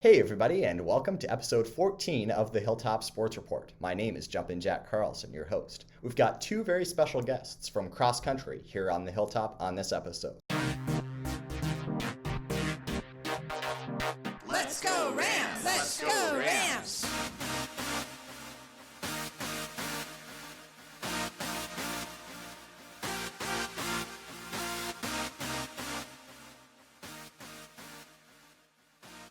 Hey everybody, and welcome to episode 14 of the Hilltop Sports Report. My name is Jumpin Jack Carlson, your host. We've got two very special guests from cross country here on the Hilltop on this episode. Let's go Rams! Let's go Rams!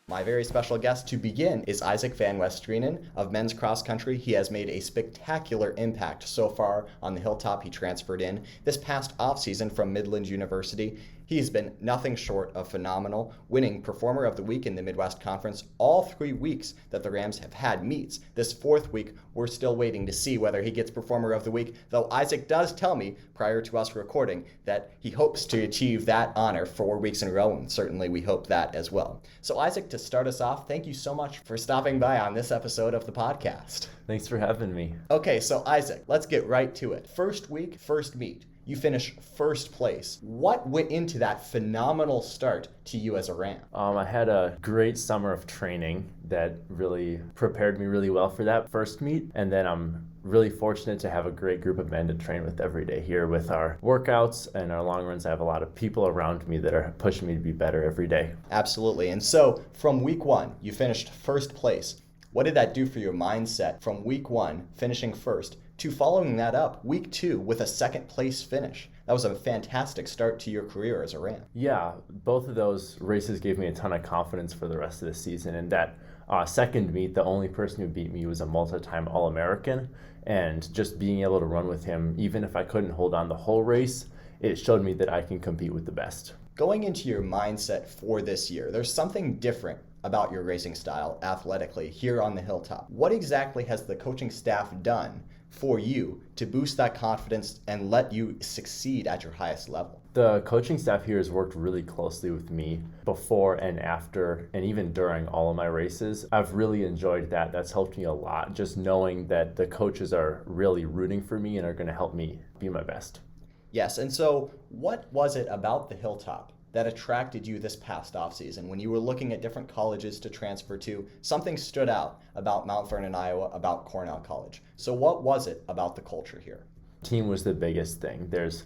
My very special guest to begin is Alyza vanWestrienen of men's cross country. He has made a spectacular impact so far on the Hilltop. He transferred in this past offseason from Midland University. He's been nothing short of phenomenal, winning Performer of the Week in the Midwest Conference all 3 weeks that the Rams have had meets. This fourth week, we're still waiting to see whether he gets Performer of the Week, though Isaac does tell me prior to us recording that he hopes to achieve that honor 4 weeks in a row, and certainly we hope that as well. So Isaac, to start us off, thank you so much for stopping by on this episode of the podcast. Thanks for having me. Okay, so Isaac, let's get right to it. First week, first meet. You finish first place. What went into that phenomenal start to you as a Ram? I had a great summer of training that really prepared me really well for that first meet. And then I'm really fortunate to have a great group of men to train with every day here with our workouts and our long runs. I have a lot of people around me that are pushing me to be better every day. Absolutely. And so from week one, you finished first place. What did that do for your mindset from week one, finishing first, to following that up week two with a second place finish? That was a fantastic start to your career as a Ram. Yeah, both of those races gave me a ton of confidence for the rest of the season. And that second meet, the only person who beat me was a multi-time All-American. And just being able to run with him, even if I couldn't hold on the whole race, it showed me that I can compete with the best. Going into your mindset for this year, there's something different about your racing style athletically here on the Hilltop. What exactly has the coaching staff done for you to boost that confidence and let you succeed at your highest level? The coaching staff here has worked really closely with me before and after and even during all of my races. I've really enjoyed that. That's helped me a lot, just knowing that the coaches are really rooting for me and are going to help me be my best. Yes, and so what was it about the Hilltop that attracted you this past offseason when you were looking at different colleges to transfer to? Something stood out about Mount Vernon, Iowa, about Cornell College. So what was it about the culture here? Team was the biggest thing. There's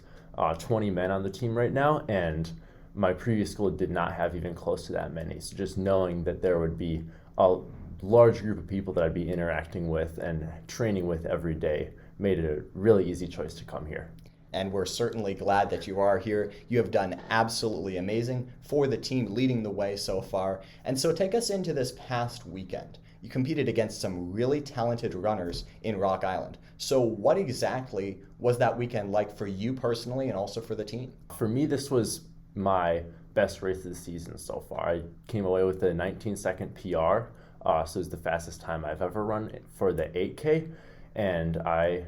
20 men on the team right now, and my previous school did not have even close to that many. So just knowing that there would be a large group of people that I'd be interacting with and training with every day made it a really easy choice to come here. And we're certainly glad that you are here. You have done absolutely amazing for the team, leading the way so far. And so take us into this past weekend. You competed against some really talented runners in Rock Island. So what exactly was that weekend like for you personally and also for the team? For me, this was my best race of the season so far. I came away with a 19-second PR, so it was the fastest time I've ever run for the 8K. And I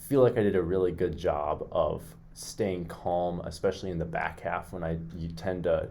feel like I did a really good job of staying calm, especially in the back half when you tend to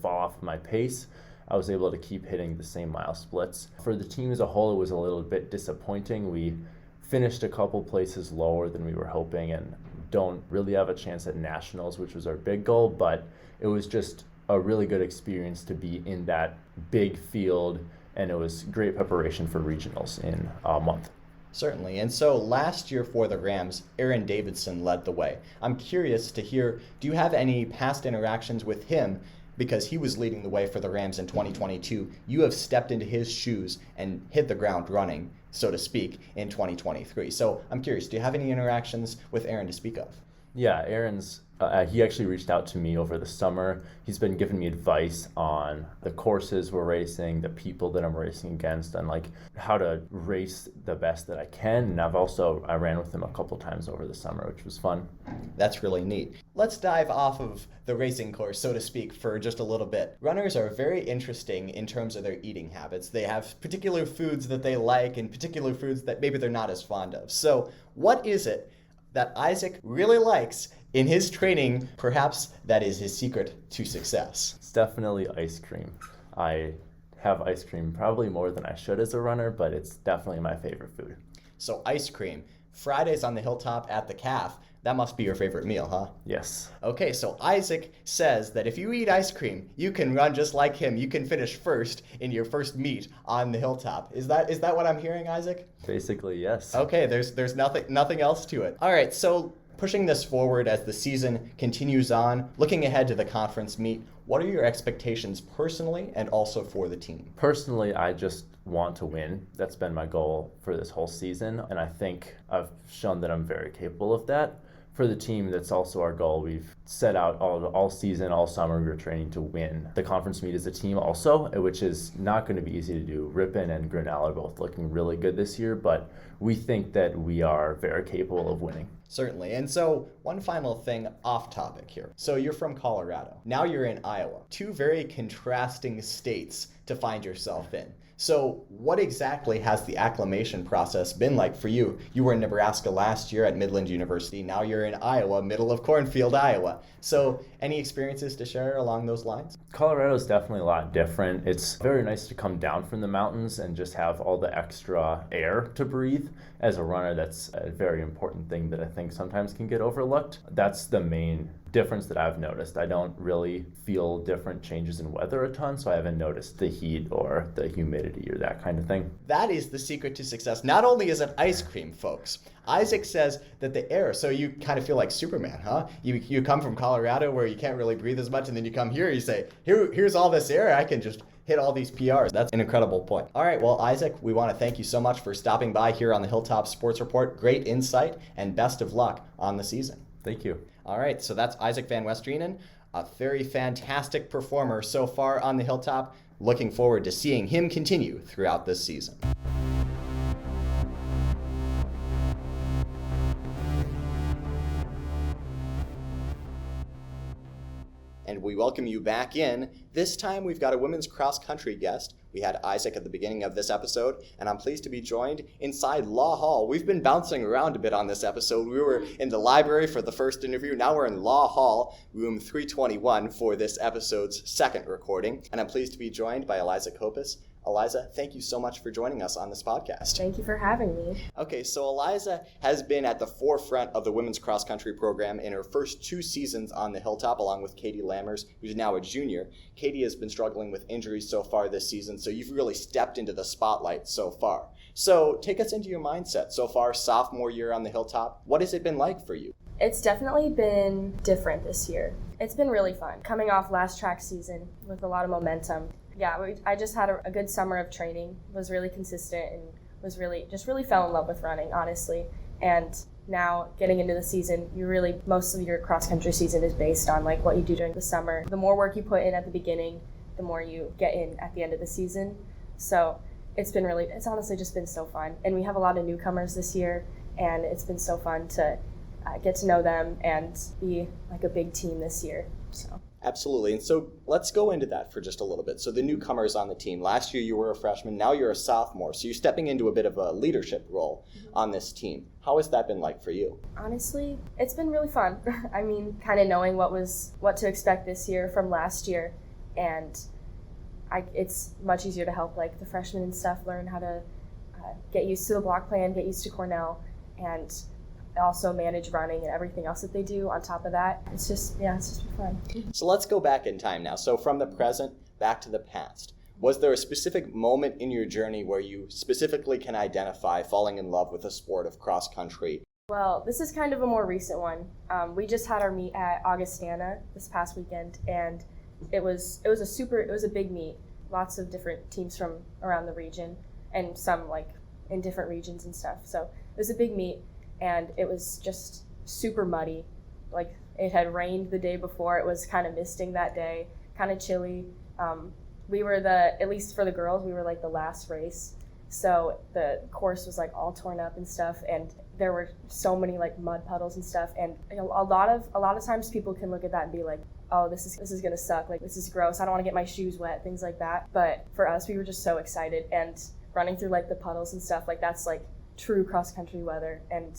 fall off of my pace. I was able to keep hitting the same mile splits. For the team as a whole, it was a little bit disappointing. We finished a couple places lower than we were hoping and don't really have a chance at nationals, which was our big goal, but it was just a really good experience to be in that big field, and it was great preparation for regionals in a month. Certainly. And so last year for the Rams, Aaron Davidson led the way. I'm curious to hear, do you have any past interactions with him? Because he was leading the way for the Rams in 2022. You have stepped into his shoes and hit the ground running, so to speak, in 2023. So I'm curious, do you have any interactions with Aaron to speak of? Yeah, Aaron's he actually reached out to me over the summer. He's been giving me advice on the courses we're racing, the people that I'm racing against, and how to race the best that I can. And I ran with him a couple times over the summer, which was fun. That's really neat. Let's dive off of the racing course, so to speak, for just a little bit. Runners are very interesting in terms of their eating habits. They have particular foods that they like and particular foods that maybe they're not as fond of. So what is it that Isaac really likes in his training? Perhaps that is his secret to success. It's definitely ice cream. I have ice cream probably more than I should as a runner, but it's definitely my favorite food. So ice cream. Fridays on the Hilltop at the Calf, That must be your favorite meal, huh? Yes. Okay, so Isaac says that if you eat ice cream, you can run just like him. You can finish first in your first meet on the Hilltop. Is that what I'm hearing, Isaac? Basically, yes. Okay, there's nothing else to it. All right, so pushing this forward as the season continues on, looking ahead to the conference meet, what are your expectations personally and also for the team? Personally, I just want to win. That's been my goal for this whole season, and I think I've shown that I'm very capable of that. For the team, that's also our goal. We've set out all season, all summer, we were training to win the conference meet as a team also, which is not going to be easy to do. Ripon and Grinnell are both looking really good this year, but we think that we are very capable of winning. Certainly. And so one final thing off topic here. So you're from Colorado. Now you're in Iowa. Two very contrasting states to find yourself in. So what exactly has the acclimation process been like for you? You were in Nebraska last year at Midland University. Now you're in Iowa, middle of cornfield, Iowa. So any experiences to share along those lines? Colorado is definitely a lot different. It's very nice to come down from the mountains and just have all the extra air to breathe. As a runner, that's a very important thing that I think sometimes can get overlooked. That's the main difference that I've noticed. I don't really feel different changes in weather a ton, so I haven't noticed the heat or the humidity or that kind of thing. That is the secret to success. Not only is it ice cream, folks. Isaac says that the air, so you kind of feel like Superman, huh? You come from Colorado where you can't really breathe as much, and then you come here, you say, here's all this air, I can just hit all these PRs. That's an incredible point. All right, well, Isaac, we want to thank you so much for stopping by here on the Hilltop Sports Report. Great insight, and best of luck on the season. Thank you. All right, so that's Isaac vanWestrienen, a very fantastic performer so far on the Hilltop. Looking forward to seeing him continue throughout this season. And we welcome you back in. This time we've got a women's cross country guest. We had Isaac at the beginning of this episode, and I'm pleased to be joined inside Law Hall. We've been bouncing around a bit on this episode. We were in the library for the first interview. Now we're in Law Hall, room 321 for this episode's second recording. And I'm pleased to be joined by Alyza Koppes. Alyza, thank you so much for joining us on this podcast. Thank you for having me. Okay, so Alyza has been at the forefront of the women's cross country program in her first 2 seasons on the Hilltop, along with Katie Lammers, who's now a junior. Katie has been struggling with injuries so far this season, so you've really stepped into the spotlight so far. So take us into your mindset so far, sophomore year on the Hilltop. What has it been like for you? It's definitely been different this year. It's been really fun. Coming off last track season with a lot of momentum. Yeah, I just had a good summer of training, was really consistent, and was really fell in love with running, honestly. And now getting into the season, most of your cross country season is based on like what you do during the summer. The more work you put in at the beginning, the more you get in at the end of the season. So it's honestly just been so fun. And we have a lot of newcomers this year, and it's been so fun to get to know them and be like a big team this year. So. Absolutely. And so let's go into that for just a little bit. So the newcomers on the team, last year you were a freshman, now you're a sophomore. So you're stepping into a bit of a leadership role on this team. How has that been like for you? Honestly, it's been really fun. I mean, kind of knowing what to expect this year from last year. And it's much easier to help like the freshmen and stuff learn how to get used to the block plan, get used to Cornell, and also manage running and everything else that they do on top of that. It's just been fun. So let's go back in time now. So from the present back to the past. Was there a specific moment in your journey where you specifically can identify falling in love with the sport of cross country? Well, this is kind of a more recent one. We just had our meet at Augustana this past weekend, and it was a big meet. Lots of different teams from around the region, and some like in different regions and stuff. So it was a big meet. And it was just super muddy. Like, it had rained the day before. It was kind of misting that day, kind of chilly. We were at least for the girls, we were like the last race. So the course was like all torn up and stuff. And there were so many like mud puddles and stuff. And a lot of times people can look at that and be like, oh, this is gonna suck. Like, this is gross. I don't want to get my shoes wet, things like that. But for us, we were just so excited. And running through like the puddles and stuff, like that's like true cross-country weather, and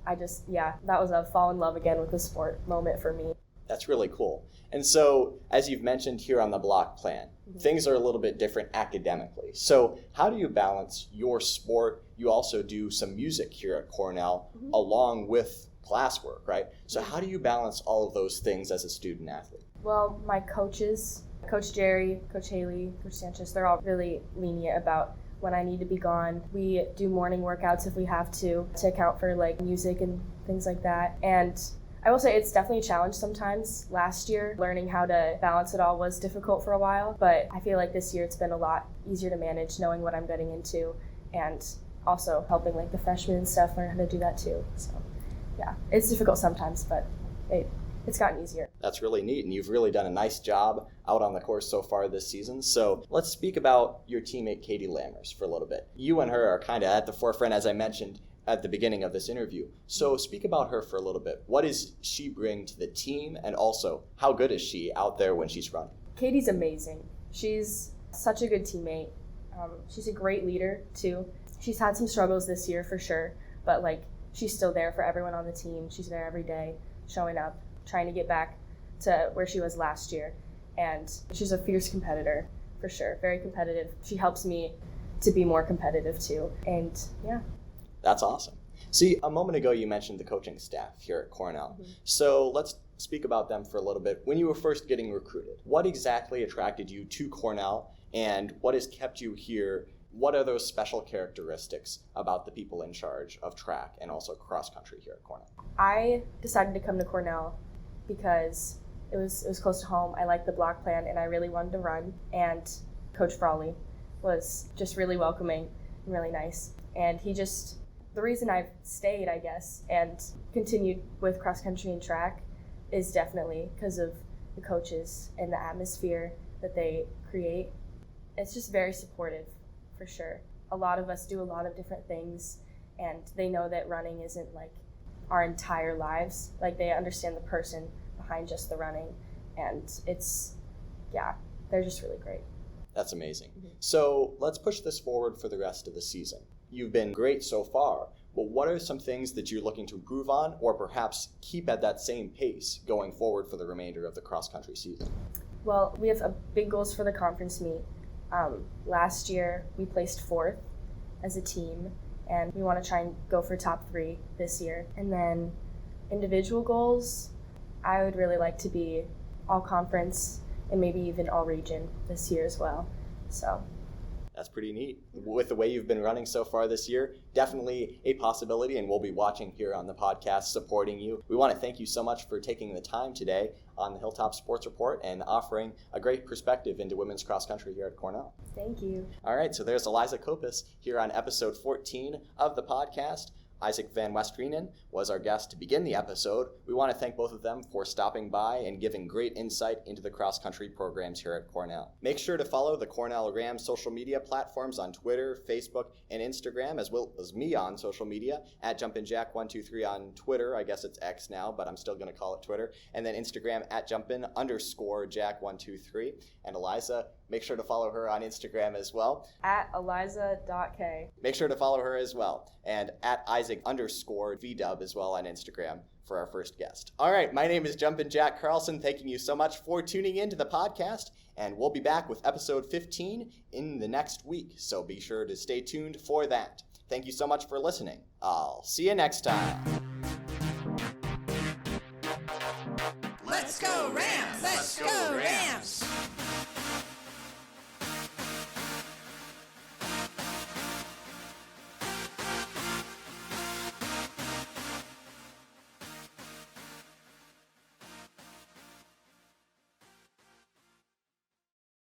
that was a fall in love again with the sport moment for me. That's really cool. And so, as you've mentioned here on the block plan, things are a little bit different academically. So how do you balance your sport? You also do some music here at Cornell, along with classwork, right? So how do you balance all of those things as a student athlete? Well, my coaches, Coach Jerry, Coach Haley, Coach Sanchez, they're all really lenient about when I need to be gone. We do morning workouts if we have to account for like music and things like that. And I will say it's definitely a challenge sometimes. Last year, learning how to balance it all was difficult for a while, but I feel like this year it's been a lot easier to manage, knowing what I'm getting into, and also helping like the freshmen and stuff learn how to do that too. So yeah, it's difficult sometimes, but it's gotten easier. That's really neat, and you've really done a nice job out on the course so far this season. So let's speak about your teammate Katie Lammers for a little bit. You and her are kind of at the forefront, as I mentioned at the beginning of this interview. So speak about her for a little bit. What does she bring to the team, and also how good is she out there when she's running? Katie's amazing. She's such a good teammate. She's a great leader too. She's had some struggles this year for sure, but like she's still there for everyone on the team. She's there every day, showing up, trying to get back to where she was last year. And she's a fierce competitor for sure, very competitive. She helps me to be more competitive too. And yeah. That's awesome. See, a moment ago you mentioned the coaching staff here at Cornell. Mm-hmm. So let's speak about them for a little bit. When you were first getting recruited, what exactly attracted you to Cornell, and what has kept you here? What are those special characteristics about the people in charge of track and also cross country here at Cornell? I decided to come to Cornell because it was close to home. I liked the block plan and I really wanted to run. And Coach Frawley was just really welcoming and really nice. And the reason I've stayed, I guess, and continued with cross country and track is definitely because of the coaches and the atmosphere that they create. It's just very supportive, for sure. A lot of us do a lot of different things, and they know that running isn't like our entire lives. Like, they understand the person behind just the running, and they're just really great. That's amazing. Mm-hmm. So let's push this forward for the rest of the season. You've been great so far, but what are some things that you're looking to improve on, or perhaps keep at that same pace going forward for the remainder of the cross-country season? Well, we have big goals for the conference meet. Last year, we placed 4th as a team, and we want to try and go for top 3 this year. And then individual goals, I would really like to be all conference and maybe even all region this year as well. So that's pretty neat. With the way you've been running so far this year, definitely a possibility, and we'll be watching here on the podcast, supporting you. We want to thank you so much for taking the time today on the Hilltop Sports Report and offering a great perspective into women's cross country here at Cornell. Thank you. All right, so there's Alyza Koppes here on episode 14 of the podcast. Isaac vanWestrienen was our guest to begin the episode. We want to thank both of them for stopping by and giving great insight into the cross-country programs here at Cornell. Make sure to follow the Cornell Rams social media platforms on Twitter, Facebook, and Instagram, as well as me on social media, at Jumpin Jack 123 on Twitter. I guess it's X now, but I'm still going to call it Twitter. And then Instagram at Jumpin_Jack 123. And Alyza, make sure to follow her on Instagram as well. At Alyza.k. Make sure to follow her as well. And at Isaac_VW as well on Instagram for our first guest. All right, my name is Jumpin Jack Carlson. Thanking you so much for tuning in to the podcast. And we'll be back with episode 15 in the next week. So be sure to stay tuned for that. Thank you so much for listening. I'll see you next time.